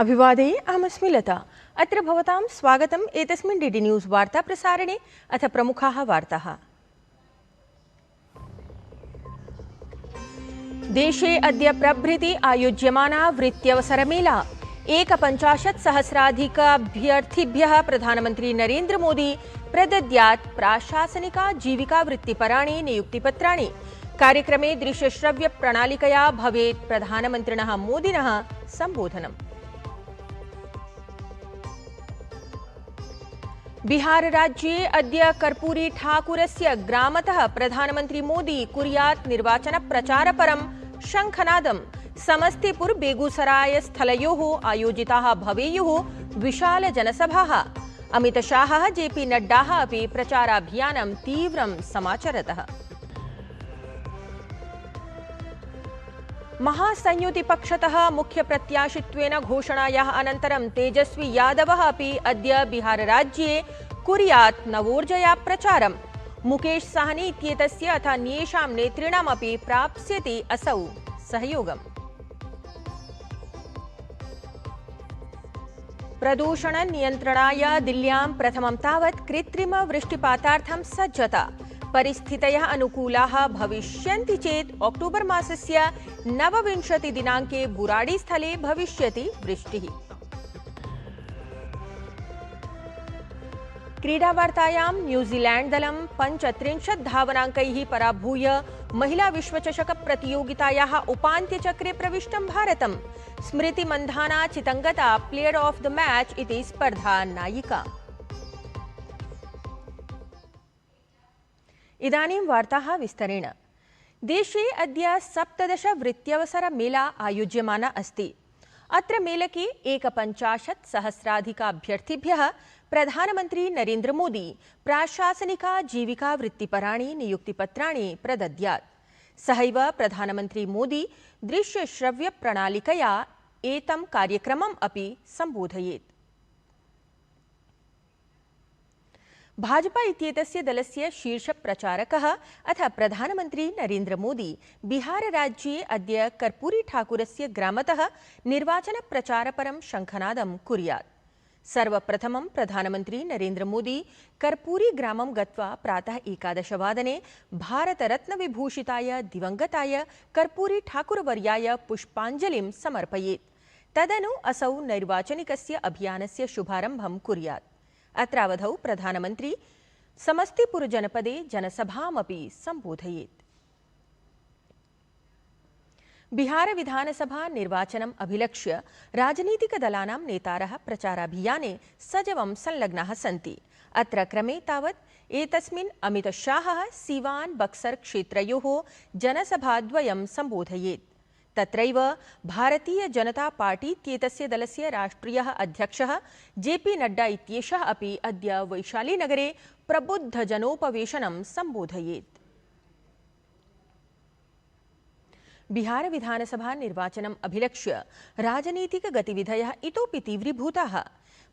अभिवादये अहमस्मि लता। अत्र भवतां स्वागतम् एतस्मिन् डीडी न्यूज़ वार्ता प्रसारणे। अथ प्रमुखाः वार्ताः। देशे अद्य प्रभृति आयोज्यमाना वृत्त्यवसरमेला। 51,000-सहस्राधिकाभ्यर्थिभ्यः प्रधानमन्त्री नरेन्द्र मोदी प्रदद्यात् प्राशासनिका जीविका वृत्तिपराणि नियुक्तिपत्राणि। कार्यक्रमे दृश्यश्रव्य प्रणालिकया भवेत् प्रधानमन्त्रिणः मोदिनः सम्बोधनम्। बिहार राज्ये अद्य कर्पूरी ठाकुरस्य ग्रामतः प्रधानमन्त्री मोदी कुर्यात् निर्वाचन प्रचारपरं शंखनादम्। समस्तीपुर बेगूसराय स्थलयोः आयोजिताः भवेयुः विशाल जनसभाः। अमित शाहः जेपी नड्डा अपि प्रचाराभियानं तीव्रं समाचरतः। महासंयुतिपक्षतः मुख्यप्रत्याशित्वेन घोषणायाः अनन्तरं तेजस्वी यादवः अपि अद्य बिहारराज्ये कुर्यात् नवोर्जया प्रचारम्। मुकेश साहनी इत्येतस्य अथ अन्येषां नेतॄणामपि प्राप्स्यति असौ सहयोगम्। प्रदूषण नियन्त्रणाय दिल्ल्यां प्रथमं तावत् कृत्रिम वृष्टिपातार्थं सज्जता। परिस्थितयः अनुकूलाः भविष्यन्ति चेत् अक्टोबर मासस्य 29 दिनाङ्के बुराडी स्थले भविष्यति वृष्टिः। क्रीडावार्तायां न्यूजीलैंड दलं 35 धावनाङ्कैः पराभूय महिला विश्वचषक प्रतियोगितायाः उपान्त्यचक्रे प्रविष्टं भारतम्। स्मृति Mandhana चितंगता player of the match इति स्पर्धा नायिका। इदानीं वार्ताः विस्तरेण। देशे अद्य 17 वृत्त्यवसर मेला आयोज्यमाना अस्ति। अत्र मेलके 51,000-सहस्राधिकाभ्यर्थिभ्यः प्रधानमन्त्री नरेन्द्र मोदी प्राशासनिका जीविका वृत्तिपराणि नियुक्तिपत्राणि प्रदद्यात्। सहैव प्रधानमन्त्री मोदी दृश्यश्रव्य प्रणालिकया एतं कार्यक्रमम् अपि सम्बोधयेत्। भाजपा इत्येतस्य दलस्य शीर्षप्रचारकः अथ प्रधानमन्त्री नरेन्द्र मोदी बिहारराज्ये अद्य कर्पूरी ठाकुरस्य ग्रामतः निर्वाचनप्रचारपरं शंखनादं कुर्यात्। सर्वप्रथमं प्रधानमन्त्री नरेन्द्र मोदी कर्पूरी ग्रामं गत्वा प्रातः 11 वादने भारतरत्नविभूषिताय दिवंगताय कर्पूरी ठाकुरवर्याय पुष्पाञ्जलिं समर्पयेत्। तदनु असौ नैर्वाचनिकस्य अभियानस्य शुभारम्भं कुर्यात्। अत्रावधौ प्रधानमन्त्री समस्तीपुर जनपदे जनसभामपि सम्बोधयेत्। बिहार विधानसभा निर्वाचनम् अभिलक्ष्य राजनीतिकदलानां नेतारः प्रचाराभियाने सजवं संलग्नाः सन्ति। अत्र क्रमे तावत् एतस्मिन् अमित शाहः सीवान बक्सर क्षेत्रयोः जनसभाद्वयं सम्बोधयेत्। तत्रैव भारतीय जनता पार्टी इत्येतस्य दलस्य राष्ट्रियः अध्यक्षः जेपी नड्डा इत्येषः अपि अद्य वैशालीनगरे प्रबुद्धजनोपवेशनं सम्बोधयेत्। बिहार विधानसभा निर्वाचनम् अभिलक्ष्य राजनीतिकगतिविधयः इतोपि तीव्रीभूताः।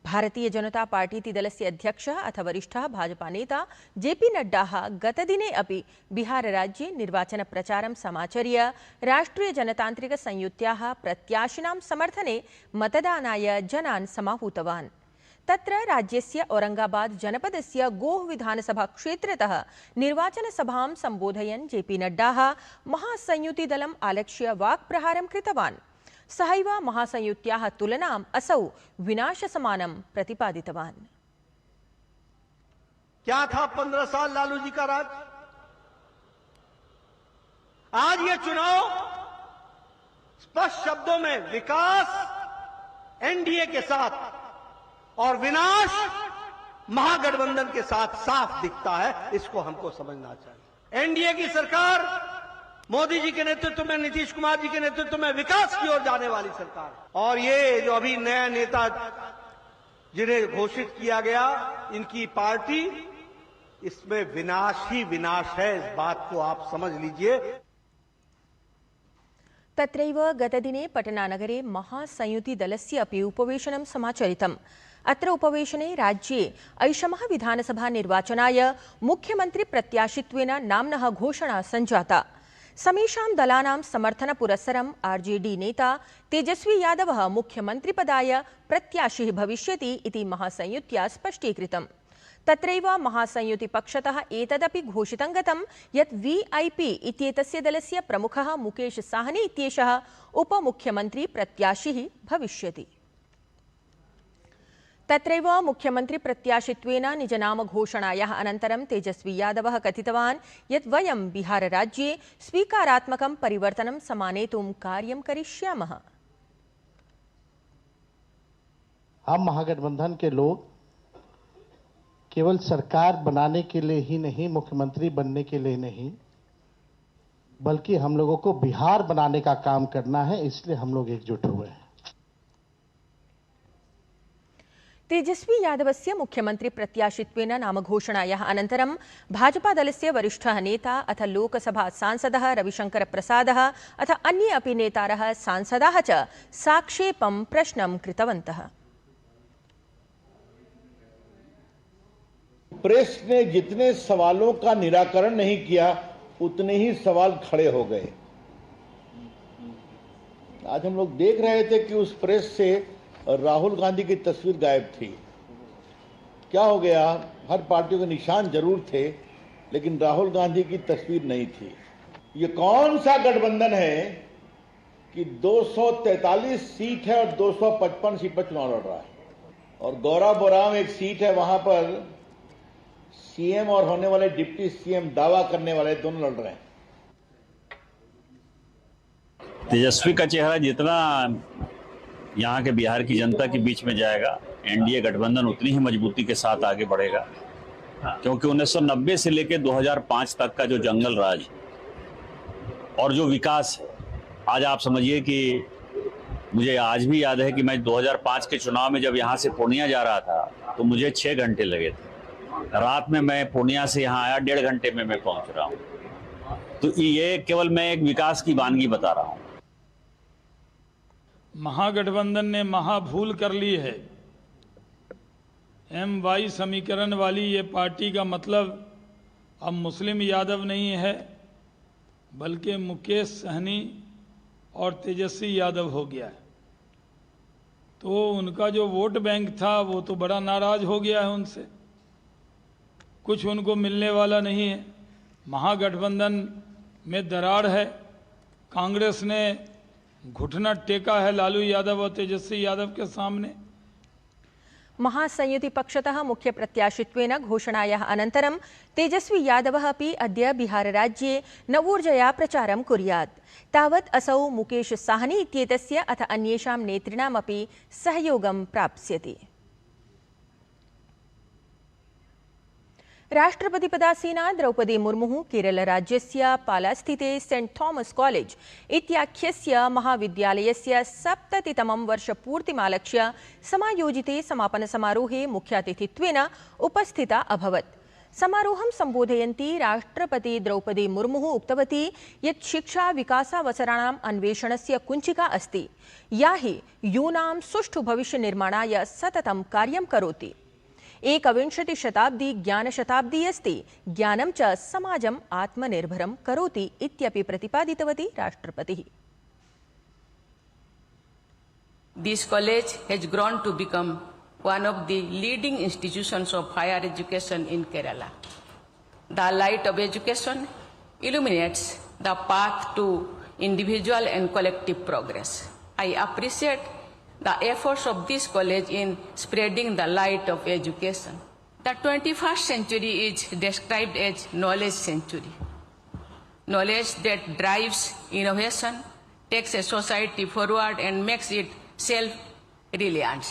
भारतीय जनता पार्टी दलस्य अध्यक्षः अथ वरिष्ठः भाजपा नेता जेपी नड्डा गतदिने अपि बिहारराज्ये निर्वाचनप्रचारं समाचर्य राष्ट्रिय जनतान्त्रिक संयुत्याः प्रत्याशिनां समर्थने मतदानाय जनान् समाहूतवान्। तत्र राज्यस्य औरंगाबाद जनपदस्य गोह विधानसभा क्षेत्रतः निर्वाचनसभां सम्बोधयन् जेपी नड्डा महासंयुतिदलम् आलक्ष्य वाक्प्रहारं कृतवान्। सहैव महासंयुत्याः तुलनाम् असौ विनाशसमानं प्रतिपादितवान्। क्या था 15 साल लालू जी का राज? आज ये चुनाव स्पष्ट शब्दों में विकास एनडीए के साथ और विनाश महागठबंधन के साथ साफ दिखता है। इसको हमको समझना चाहिए। एनडीए की सरकार मोदी जी के नेतृत्व में, नीतीश कुमार जी के नेतृत्व में विकास की ओर जाने वाली सरकार, और ये जो अभी नया नेता जिन्हें घोषित किया गया, इनकी पार्टी, इसमें विनाश ही विनाश है। इस बात को आप समझ लीजिए। तत्रैव गतदिने पटनानगरे महासंयुतिदलस्य अपि उपवेशनं समाचरितम्। अत्र उपवेशने राज्ये ऐषमः विधानसभा निर्वाचनाय मुख्यमंत्री प्रत्याशित्वेन नाम्नः घोषणा सञ्जाता। समेषां दलानां समर्थनपुरस्सरम् आरजेडी नेता तेजस्वी यादवः मुख्यमन्त्रिपदाय प्रत्याशिः भविष्यति इति महासंयुत्या स्पष्टीकृतम्। तत्रैव महासंयुतिपक्षतः एतदपि घोषितं गतं यत् वीआईपी इत्येतस्य दलस्य प्रमुखः मुकेश साहनी इत्येषः उपमुख्यमन्त्री प्रत्याशिः भविष्यति। तत्रैव मुख्यमंत्री प्रत्याशित्वेन निजनाम घोषणायाः अनन्तरं तेजस्वी यादवः कथितवान् यत् वयं बिहारराज्ये स्वीकारात्मकं परिवर्तनं समानेतुं कार्यं करिष्यामः। हम महागठबंधन के लोग केवल सरकार बनाने के लिए ही नहीं, मुख्यमंत्री बनने के लिए नहीं, बल्कि हम लोगों को बिहार बनाने का काम करना है, इसलिए हम लोग एकजुट हुए हैं। तेजस्वी यादवस्य मुख्यमंत्री प्रत्याशित्वेन नामघोषणायाः अनन्तरं भाजपादलस्य वरिष्ठः नेता अथ लोकसभा सांसदः रविशंकर प्रसादः अथ अन्ये अपि नेतारः सांसदाः च साक्षेपं प्रश्नं कृतवन्तः। प्रेस ने जितने सवालों का निराकरण नहीं किया उतने ही सवाल खड़े हो गए। आज हम लोग देख रहे थे कि उस प्रेस से राहुल गांधी की तस्वीर गायब थी। क्या हो गया? हर पार्टियों के निशान जरूर थे, लेकिन राहुल गांधी की तस्वीर नहीं थी। ये कौन सा गठबंधन है कि 243 सीट है और 255 सीट पर चुनाव लड़ रहा है, और गौरव बोराम एक सीट है, वहां पर सीएम और होने वाले डिप्टी सीएम दावा करने वाले दोनों लड़ रहे हैं। तेजस्वी का चेहरा जितना यहाँ के बिहार की जनता के बीच में जाएगा, एनडीए गठबंधन उतनी ही मजबूती के साथ आगे बढ़ेगा, क्योंकि 1990 से लेकर 2005 तक का जो जंगल राज और जो विकास है, आज आप समझिए कि मुझे आज भी याद है कि मैं 2005 के चुनाव में जब यहाँ से पूर्णिया जा रहा था तो मुझे 6 घंटे लगे थे। रात में मैं पूर्णिया से यहाँ आया, 1.5 घंटे में मैं पहुँच रहा हूँ। तो ये केवल मैं एक विकास की वानगी बता रहा हूँ। महागठबंधन ने महाभूल कर ली है। MY समीकरण वाली ये पार्टी का मतलब अब मुस्लिम यादव नहीं है, बल्कि मुकेश सहनी और तेजस्वी यादव हो गया है। तो उनका जो वोट बैंक था वो तो बड़ा नाराज हो गया है उनसे, कुछ उनको मिलने वाला नहीं है। महागठबंधन में दरार है। कांग्रेस ने घुटना टेका है लालू यादव और तेजस्वी यादव के सामने। महासंयुति पक्षतः मुख्य प्रत्याशित्वेन घोषणायाः अनन्तरं तेजस्वी यादवः अपि अद्य बिहारराज्ये नवोर्जया प्रचारं कुर्यात्। तावत् असौ मुकेश साहनी इत्येतस्य अथ अन्येषां नेतॄणामपि सहयोगं प्राप्स्यति। राष्ट्रपतिपदासीना द्रौपदी मुर्मुः केरलराज्यस्य पालास्थिते सेंट थॉमस कॉलेज इत्याख्यस्य महाविद्यालयस्य 70तमं वर्षपूर्तिमालक्ष्य समायोजिते समापनसमारोहे मुख्यातिथित्वेन उपस्थिता अभवत्। समारोहं सम्बोधयन्ती राष्ट्रपति द्रौपदी मुर्मुः उक्तवती यत् शिक्षा विकासावसराणाम् अन्वेषणस्य कुञ्चिका अस्ति, या हि यूनां सुष्ठु भविष्यनिर्माणाय सततं कार्यं करोति। 21वीं शताब्दी ज्ञानशताब्दी अस्ति, ज्ञानं च समाजम् आत्मनिर्भरं करोति इत्यपि प्रतिपादितवती राष्ट्रपतिः। This college has grown to become one of the leading institutions of higher education in Kerala. The light of education illuminates the path to individual and collective progress. I appreciate the efforts of this college in spreading the light of education. The 21st century is described as knowledge century. Knowledge that drives innovation, takes a society forward and makes it self-reliant.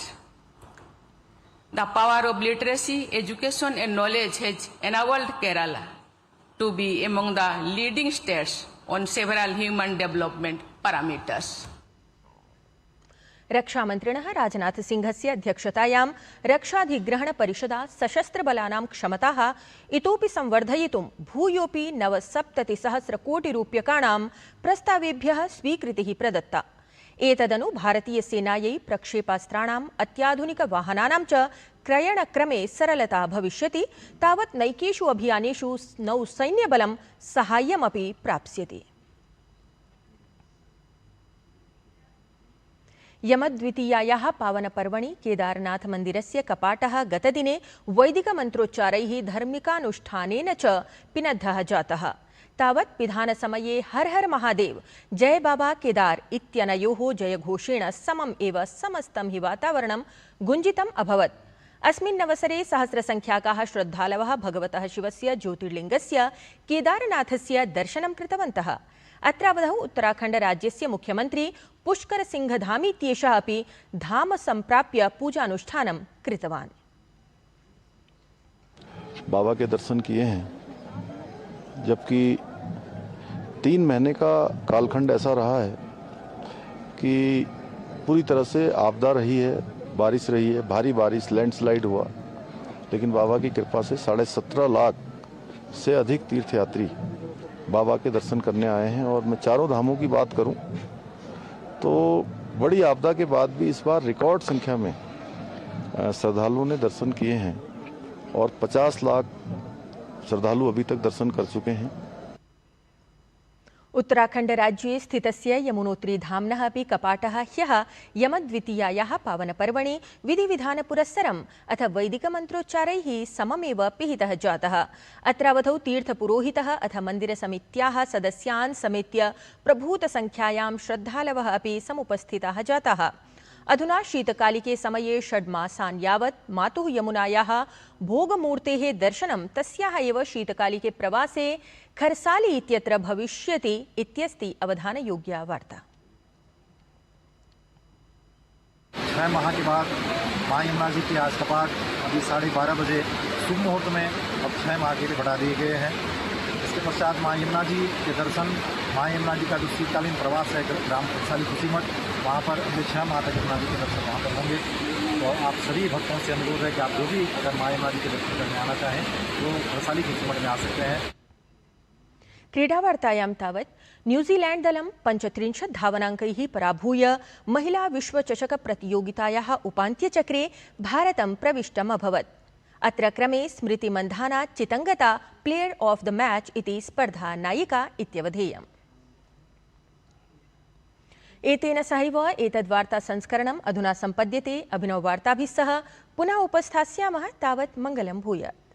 The power of literacy, education and knowledge has enabled Kerala to be among the leading states on several human development parameters. रक्षामन्त्रिणः राजनाथसिंहस्य अध्यक्षतायां रक्षाधिग्रहणपरिषदा सशस्त्रबलानां क्षमताः इतोपि संवर्धयितुं भूयोपि 970,000,000,000 प्रस्तावेभ्यः स्वीकृतिः प्रदत्ता। एतदनु भारतीयसेनायै प्रक्षेपास्त्राणाम् अत्याधुनिकवाहनानां च क्रयणक्रमे सरलता भविष्यति, तावत् नैकेषु अभियानेषु नौसैन्यबलं साहाय्यमपि प्राप्स्यति। यमद्वितीयायाः पावनपर्वणि केदारनाथमन्दिरस्य कपाटः गतदिने वैदिकमन्त्रोच्चारैः धार्मिकानुष्ठानेन च पिनद्धः जातः। तावत् पिधानसमये हर हर महादेव जय बाबा केदार इत्यनयोः जयघोषेण समम् एव समस्तं हि वातावरणं गुञ्जितम् अभवत्। अस्मिन् अवसरे सहस्रसङ्ख्याकाः श्रद्धालवः भगवतः शिवस्य ज्योतिर्लिङ्गस्य केदारनाथस्य दर्शनं कृतवन्तः। अत्रावधौ उत्तराखण्डराज्यस्य मुख्यमन्त्री पुष्करसिंहधामी इत्येषः अपि धाम सम्प्राप्य पूजानुष्ठानं कृतवान्। बाबा के दर्शन किए हैं, जबकि 3 महीने का कालखंड ऐसा रहा है कि पूरी तरह से आपदा रही है, बारिश रही है, भारी बारिश, लैंडस्लाइड हुआ, लेकिन बाबा की कृपा से 17.5 लाख से अधिक तीर्थयात्री बाबा के दर्शन करने आए हैं। और मैं चारों धामों की बात करूं तो बड़ी आपदा के बाद भी इस बार रिकॉर्ड संख्या में श्रद्धालुओं ने दर्शन किए हैं और 50 लाख श्रद्धालु अभी तक दर्शन कर चुके हैं। उत्तराखण्डराज्ये स्थितस्य यमुनोत्रीधाम्नः अपि कपाटः ह्यः यमद्वितीयायाः पावनपर्वणि विधिविधानपुरस्सरम् अथ वैदिकमन्त्रोच्चारैः सममेव पिहितः जातः। अत्रावधौ तीर्थपुरोहितः अथ मन्दिरसमित्याः सदस्यान् समेत्य प्रभूतसङ्ख्यायां श्रद्धालवः अपि समुपस्थिताः जाताः। अधुना शीतकालिके समये 6 मासान् यावत् मातुः यमुनायाः भोगमूर्तेः दर्शनं तस्याः एव शीतकालिके प्रवासे खरसाली इत्यत्र भविष्यति इत्यस्ति अवधानयोग्या वार्ता। 6 माह के बाद माँ यमुना जी के आज कपाट अभी 12:30 बजे शुभ मुहूर्त में अब 6 माह के लिए बढ़ा दिए गए हैं। इसके पश्चात माँ यमुना जी के दर्शन, माँ यमुना जी का जो शीतकालीन प्रवास है ग्राम खरसाली खुशीमठ, वहाँ पर अगले 6 माह तक यमुना जी के दर्शन वहाँ पर होंगे। तो आप सभी भक्तों से अनुरोध है कि आप जो भी अगर माँ यमुना जी के दर्शन करने आना चाहें तो खरसाली खुशीमठ में आ सकते हैं। क्रीडावार्तायां तावत् न्यूजीलैंड दलं 35 धावनाङ्कैः पराभूय महिला विश्वचषकप्रतियोगितायाः उपान्त्यचक्रे भारतं प्रविष्टम् अभवत्। अत्र क्रमे स्मृति Mandhana चितङ्गता player of the match इति स्पर्धा नायिका इत्यवधेयम्। एतेन सहैव एतद्वार्ता संस्करणम् अधुना सम्पद्यते। अभिनववार्ताभिः सह पुनः उपस्थास्यामः। तावत् मङ्गलं भूयात्।